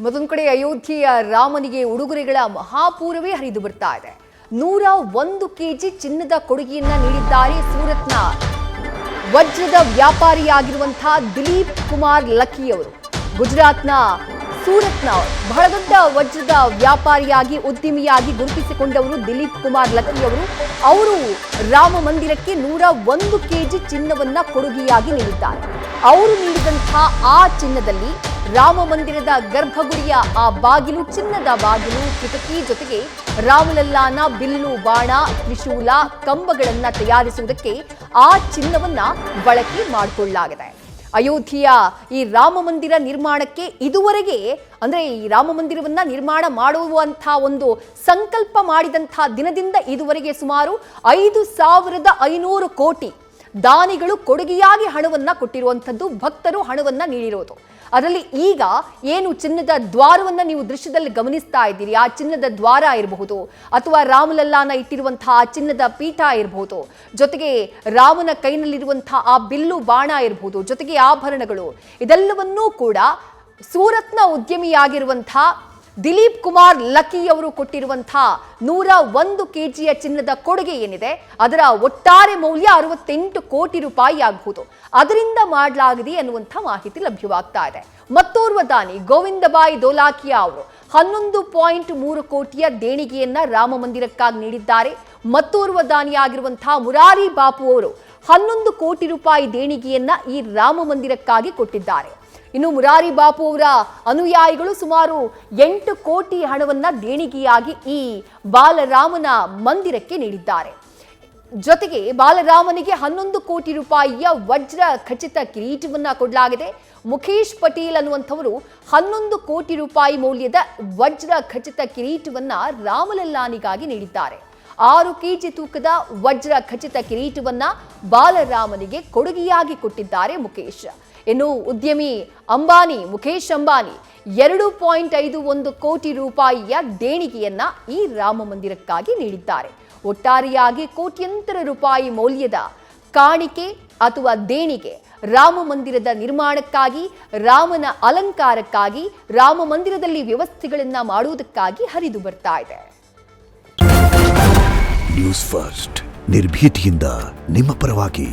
ಮತ್ತೊಂದು ಕಡೆ ಅಯೋಧ್ಯೆಯ ರಾಮನಿಗೆ ಉಡುಗೊರೆಗಳ ಮಹಾಪೂರವೇ ಹರಿದು ಬರ್ತಾ ಇದೆ. 101 ಕೆಜಿ ಚಿನ್ನದ ಕೊಡುಗೆಯನ್ನ ನೀಡಿದ್ದಾರೆ ಸೂರತ್ನ ವಜ್ರದ ವ್ಯಾಪಾರಿಯಾಗಿರುವಂತಹ ದಿಲೀಪ್ ಕುಮಾರ್ ಲಕ್ಕಿ ಅವರು. ಗುಜರಾತ್ನ ಸೂರತ್ನ ಬಹಳ ದೊಡ್ಡ ವಜ್ರದ ವ್ಯಾಪಾರಿಯಾಗಿ ಉದ್ಯಮಿಯಾಗಿ ಗುರುತಿಸಿಕೊಂಡವರು ದಿಲೀಪ್ ಕುಮಾರ್ ಲಕ್ಕಿ ಅವರು ರಾಮ ಮಂದಿರಕ್ಕೆ 101 ಕೆಜಿ ಚಿನ್ನವನ್ನ ಕೊಡುಗೆಯಾಗಿ ನೀಡಿದ್ದಾರೆ. ಅವರು ನೀಡಿದಂತಹ ಆ ಚಿನ್ನದಲ್ಲಿ ರಾಮ ಮಂದಿರದ ಗರ್ಭಗುಡಿಯ ಆ ಬಾಗಿಲು, ಚಿನ್ನದ ಬಾಗಿಲು, ಕಿಟಕಿ ಜೊತೆಗೆ ರಾಮಲಲ್ಲಾನ ಬಿಲ್ಲು, ಬಾಣ, ತ್ರಿಶೂಲ, ಕಂಬಗಳನ್ನ ತಯಾರಿಸುವುದಕ್ಕೆ ಆ ಚಿನ್ನವನ್ನ ಬಳಕೆ ಮಾಡಿಕೊಳ್ಳಲಾಗಿದೆ. ಅಯೋಧ್ಯೆಯ ಈ ರಾಮ ಮಂದಿರ ನಿರ್ಮಾಣಕ್ಕೆ ಇದುವರೆಗೆ ಅಂದ್ರೆ ಈ ರಾಮ ಮಂದಿರವನ್ನ ನಿರ್ಮಾಣ ಮಾಡುವಂತಹ ಒಂದು ಸಂಕಲ್ಪ ಮಾಡಿದಂತಹ ದಿನದಿಂದ ಇದುವರೆಗೆ ಸುಮಾರು 5,500 ಕೋಟಿ ದಾನಿಗಳು ಕೊಡುಗೆಯಾಗಿ ಹಣವನ್ನ ಕೊಟ್ಟಿರುವಂಥದ್ದು, ಭಕ್ತರು ಹಣವನ್ನ ನೀಡಿರೋದು. ಅದರಲ್ಲಿ ಈಗ ಏನು ಚಿನ್ನದ ದ್ವಾರವನ್ನ ನೀವು ದೃಶ್ಯದಲ್ಲಿ ಗಮನಿಸ್ತಾ ಇದ್ದೀರಿ, ಆ ಚಿನ್ನದ ದ್ವಾರ ಇರಬಹುದು ಅಥವಾ ರಾಮಲಲ್ಲಾನ ಇಟ್ಟಿರುವಂತಹ ಆ ಚಿನ್ನದ ಪೀಠ ಇರಬಹುದು, ಜೊತೆಗೆ ರಾಮನ ಕೈನಲ್ಲಿರುವಂತಹ ಆ ಬಿಲ್ಲು ಬಾಣ ಇರಬಹುದು, ಜೊತೆಗೆ ಆಭರಣಗಳು, ಇದೆಲ್ಲವನ್ನೂ ಕೂಡ ಸೂರತ್ನ ಉದ್ಯಮಿಯಾಗಿರುವಂತಹ ದಿಲೀಪ್ ಕುಮಾರ್ ಲಕ್ಕಿ ಅವರು ಕೊಟ್ಟಿರುವಂತಹ 101 ಕೆಜಿಯ ಚಿನ್ನದ ಕೊಡುಗೆ ಏನಿದೆ ಅದರ ಒಟ್ಟಾರೆ ಮೌಲ್ಯ 68 ಕೋಟಿ ರೂಪಾಯಿ ಆಗಬಹುದು. ಅದರಿಂದ ಮಾಡಲಾಗಿದೆ ಅನ್ನುವಂಥ ಮಾಹಿತಿ ಲಭ್ಯವಾಗ್ತಾ ಇದೆ. ಮತ್ತೋರ್ವ ದಾನಿ ಗೋವಿಂದಬಾಯಿ ದೋಲಾಕಿಯಾ ಅವರು 11.3 ಕೋಟಿಯ ದೇಣಿಗೆಯನ್ನ ರಾಮ ಮಂದಿರಕ್ಕಾಗಿ ನೀಡಿದ್ದಾರೆ. ಮತ್ತೋರ್ವ ದಾನಿಯಾಗಿರುವಂತಹ ಮುರಾರಿ ಬಾಪು ಅವರು 11 ಕೋಟಿ ರೂಪಾಯಿ ದೇಣಿಗೆಯನ್ನ ಈ ರಾಮ ಮಂದಿರಕ್ಕಾಗಿ ಕೊಟ್ಟಿದ್ದಾರೆ. ಇನ್ನು ಮುರಾರಿ ಬಾಪು ಅವರ ಅನುಯಾಯಿಗಳು ಸುಮಾರು 8 ಕೋಟಿ ಹಣವನ್ನ ದೇಣಿಗೆಯಾಗಿ ಈ ಬಾಲರಾಮನ ಮಂದಿರಕ್ಕೆ ನೀಡಿದ್ದಾರೆ. ಜೊತೆಗೆ ಬಾಲರಾಮನಿಗೆ 11 ಕೋಟಿ ರೂಪಾಯಿಯ ವಜ್ರ ಖಚಿತ ಕಿರೀಟವನ್ನ ಕೊಡಲಾಗಿದೆ. ಮುಖೇಶ್ ಪಟೇಲ್ ಅನ್ನುವಂಥವರು 11 ಕೋಟಿ ರೂಪಾಯಿ ಮೌಲ್ಯದ ವಜ್ರ ಖಚಿತ ಕಿರೀಟವನ್ನ ರಾಮಲಲ್ಲಾನಿಗಾಗಿ ನೀಡಿದ್ದಾರೆ. 6 ಕೆಜಿ ತೂಕದ ವಜ್ರ ಖಚಿತ ಕಿರೀಟವನ್ನ ಬಾಲರಾಮನಿಗೆ ಕೊಡುಗೆಯಾಗಿ ಕೊಟ್ಟಿದ್ದಾರೆ ಮುಖೇಶ್. ಇನ್ನು ಉದ್ಯಮಿ ಅಂಬಾನಿ, ಮುಖೇಶ್ ಅಂಬಾನಿ 2.51 ಕೋಟಿ ರೂಪಾಯಿಯ ದೇಣಿಗೆಯನ್ನ ಈ ರಾಮ ಮಂದಿರಕ್ಕಾಗಿ ನೀಡಿದ್ದಾರೆ. ಒಟ್ಟಾರೆಯಾಗಿ ಕೋಟ್ಯಂತರ ರೂಪಾಯಿ ಮೌಲ್ಯದ ಕಾಣಿಕೆ ಅಥವಾ ದೇಣಿಗೆ ರಾಮ ಮಂದಿರದ ನಿರ್ಮಾಣಕ್ಕಾಗಿ, ರಾಮನ ಅಲಂಕಾರಕ್ಕಾಗಿ, ರಾಮ ಮಂದಿರದಲ್ಲಿ ವ್ಯವಸ್ಥೆಗಳನ್ನ ಮಾಡುವುದಕ್ಕಾಗಿ ಹರಿದು ಬರ್ತಾ ಇದೆ. ನ್ಯೂಸ್ ಫಸ್ಟ್ ನಿರ್ಭೀತಿಯಿಂದ ನಿಮ್ಮ ಪರವಾಗಿ.